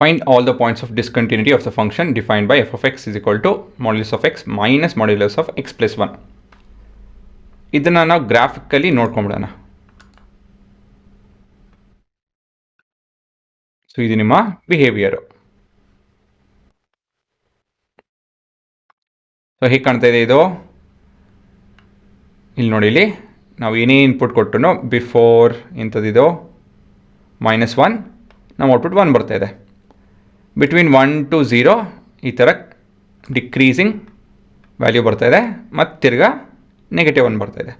Find all the points of discontinuity of the function defined by f of x is equal to modulus of x minus modulus of x plus 1. ಇದನ್ನು ನಾವು graphically ನೋಡ್ಕೊಂಬಿಡೋಣ. So ಇದು ನಿಮ್ಮ behaviour. So ಹೇಗೆ ಕಾಣ್ತಾ ಇದೆ ಇದು? ಇಲ್ಲಿ ನೋಡಿ, ಇಲ್ಲಿ ನಾವು ಏನೇ ಇನ್ಪುಟ್ ಕೊಟ್ಟರು ಬಿಫೋರ್ ಎಂಥದ್ದಿದು -1, ನಮ್ಮ ಔಟ್ಪುಟ್ 1 ಬರ್ತಾ ಇದೆ. ಬಿಟ್ವೀನ್ 1 to 0 ಈ ಥರ ಡಿಕ್ರೀಸಿಂಗ್ ವ್ಯಾಲ್ಯೂ ಬರ್ತಾ ಇದೆ, ಮತ್ತು ತಿರ್ಗಾ -1 ಬರ್ತಾ ಇದೆ.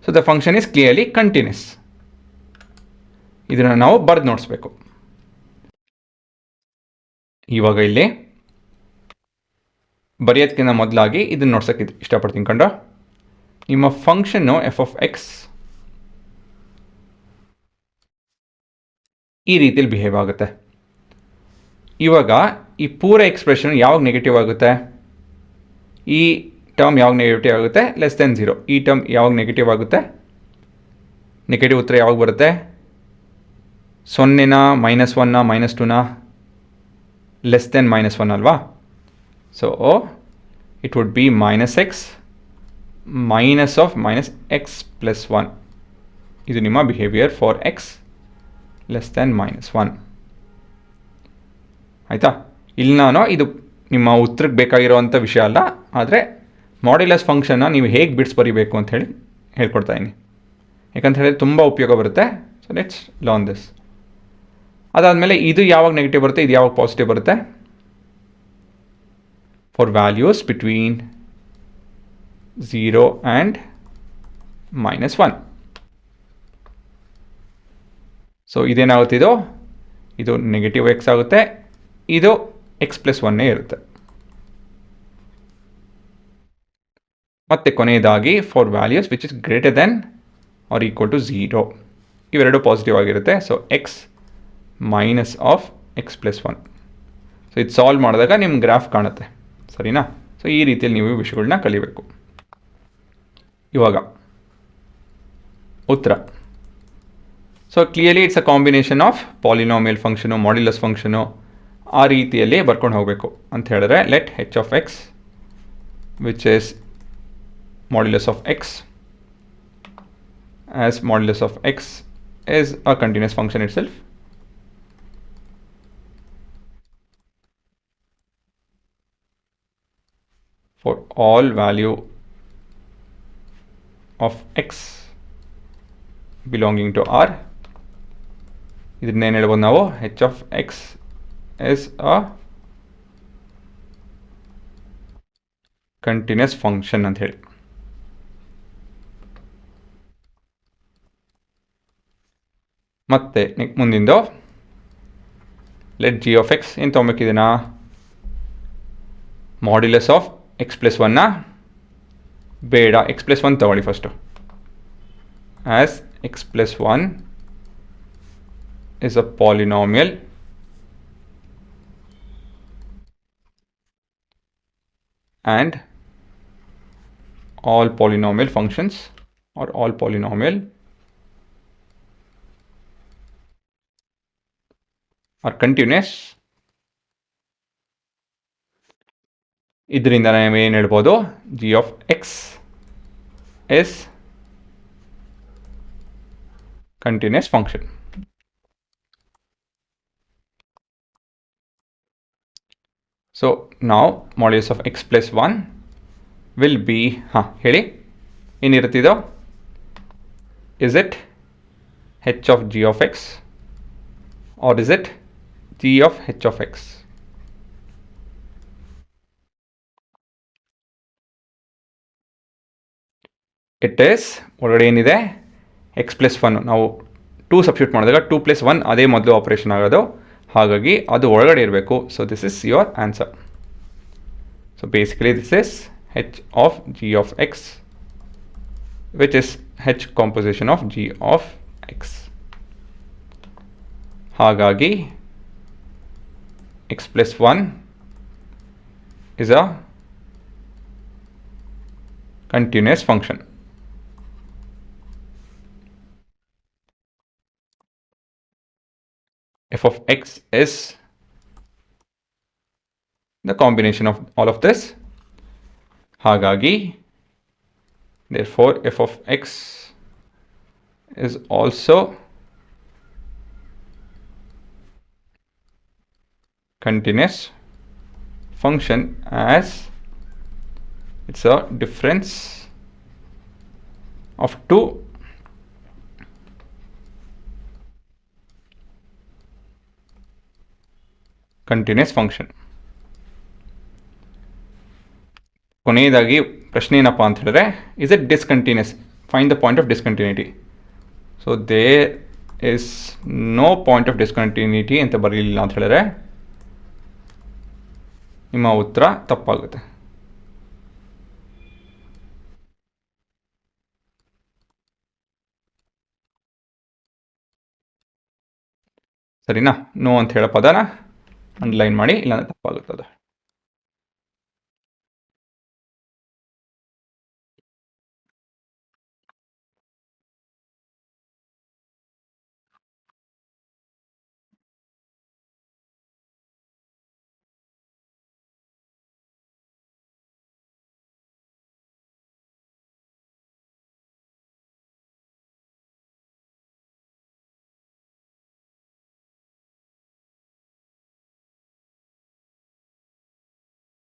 So the function is clearly continuous. ಇದನ್ನು ನಾವು ಬರೆದು ನೋಡಿಸ್ಬೇಕು. ಇವಾಗ ಇಲ್ಲಿ ಬರೆಯೋದಕ್ಕಿಂತ ಮೊದಲಾಗಿ ಇದನ್ನು ನೋಡ್ಸೋಕ್ಕೆ ಇಷ್ಟಪಡ್ತೀನಿ ಕಂಡು. ನಿಮ್ಮ ಫಂಕ್ಷನ್ನು ಎಫ್ ಆಫ್ ಎಕ್ಸ್ ಈ ರೀತಿಯಲ್ಲಿ ಬಿಹೇವ್ ಆಗುತ್ತೆ. ಇವಾಗ ಈ ಪೂರ ಎಕ್ಸ್ಪ್ರೆಷನ್ ಯಾವಾಗ ನೆಗೆಟಿವ್ ಆಗುತ್ತೆ? ಈ ಟರ್ಮ್ ಯಾವಾಗ ನೆಗೆಟಿವ್ ಆಗುತ್ತೆ? <0. ಈ ಟರ್ಮ್ ಯಾವಾಗ ನೆಗೆಟಿವ್ ಆಗುತ್ತೆ? ನೆಗೆಟಿವ್ ಉತ್ತರ ಯಾವಾಗ ಬರುತ್ತೆ? 0ನ -1ನ -2ನ <1 ಅಲ್ವಾ? So it would be -x minus of -x plus 1. ಇದು ನಿಮ್ಮ ಬಿಹೇವಿಯರ್ ಫಾರ್ x <-1. ಆಯಿತಾ? ಇಲ್ಲಿ ನಾನು ಇದು ನಿಮ್ಮ ಉತ್ತರಕ್ಕೆ ಬೇಕಾಗಿರೋವಂಥ ವಿಷಯ ಅಲ್ಲ, ಆದರೆ ಮಾಡ್ಯುಲಸ್ ಫಂಕ್ಷನ್ನ ನೀವು ಹೇಗೆ ಬಿಡ್ಸ್ ಬರೀಬೇಕು ಅಂತ ಹೇಳಿ ಹೇಳ್ಕೊಡ್ತಾ ಇದ್ದೀನಿ. ಯಾಕಂತ ಹೇಳಿದ್ರೆ ತುಂಬ ಉಪಯೋಗ ಬರುತ್ತೆ. So let's learn this. ಅದಾದಮೇಲೆ ಇದು ಯಾವಾಗ ನೆಗೆಟಿವ್ ಬರುತ್ತೆ, ಇದು ಯಾವಾಗ ಪಾಸಿಟಿವ್ ಬರುತ್ತೆ? For values between 0 and -1. So ಇದೇನಾಗುತ್ತೆ? ಇದು ನೆಗೆಟಿವ್ x ಆಗುತ್ತೆ, ಇದು x plus 1 ಇರುತ್ತೆ. ಮತ್ತು ಕೊನೆಯದಾಗಿ for values which is greater than or equal to 0, ಇವೆರಡು ಪಾಸಿಟಿವ್ ಆಗಿರುತ್ತೆ. So x minus of x plus 1. So ಇದು ಸಾಲ್ವ್ ಮಾಡಿದಾಗ ನಿಮ್ಮ ಗ್ರಾಫ್ ಕಾಣುತ್ತೆ, ಸರಿನಾ? ಸೊ ಈ ರೀತಿಯಲ್ಲಿ ನೀವು ವಿಷಯಗಳನ್ನ ಕಲಿಬೇಕು. ಇವಾಗ ಉತ್ತರ. So clearly it's a combination of polynomial function, modulus function, ಆ ರೀತಿಯಲ್ಲಿ ಬರ್ಕೊಂಡು ಹೋಗಬೇಕು ಅಂತ ಹೇಳಿದ್ರೆ let h of x which is modulus of x as modulus of x is a continuous function itself. For all value of x belonging to R, ಇದನ್ನೇನು ಹೇಳ್ಬೋದು ನಾವು? h of x is a continuous function ಅಂತ ಹೇಳಿ. ಮತ್ತೆ ಮುಂದಿಂದು let g of x ಏನು ತೊಗೊಬೇಕಿದ್ದೀನ? Modulus of x plus 1ನ ಬೇಡ, x plus 1 ತಗೊಳ್ಳಿ first. As x plus 1 is a polynomial and all polynomial functions or all polynomial are continuous. ಇದರಿಂದ ನಾವು ಏನು ಹೇಳ್ಬೋದು? g of x is continuous function. So now modulus of x plus 1 will be, ಹೇಳಿ ಏನಿರುತ್ತಿದೋ? Is it h of g of x or is it g of h of x? It is ಒಳಗಡೆ ಏನಿದೆ? x plus 1. ನಾವು 2 substitute ಮಾಡಿದಾಗ 2 plus 1 ಅದೇ ಮೊದಲು operation ಆಗೋದು, ಹಾಗಾಗಿ ಅದು ಒಳಗಡೆ ಇರಬೇಕು. So this is your answer. So basically this is h of g of x which is h composition of g of x. ಹಾಗಾಗಿ x plus 1 is a continuous function. F of X is the combination of all of this. ಹಾಗಾಗಿ therefore f of x is also continuous function as it's a difference of two continuous function. ಕೊನೆಯದಾಗಿ ಪ್ರಶ್ನೆ ಏನಪ್ಪ ಅಂತ ಹೇಳಿದ್ರೆ, is it discontinuous, find the point of discontinuity. So there is no point of discontinuity ಅಂತ ಬರಲಿಲ್ಲ ಅಂತ ಹೇಳಿದ್ರೆ ನಿಮ್ಮ ಉತ್ತರ ತಪ್ಪಾಗುತ್ತೆ. ಸರಿನಾ? ನೋ ಅಂತ ಹೇಳೋ ಪದನ ಅಂಡರ್ಲೈನ್ ಮಾಡಿ, ಇಲ್ಲಾಂದರೆ ತಪ್ಪಾಗುತ್ತದೆ.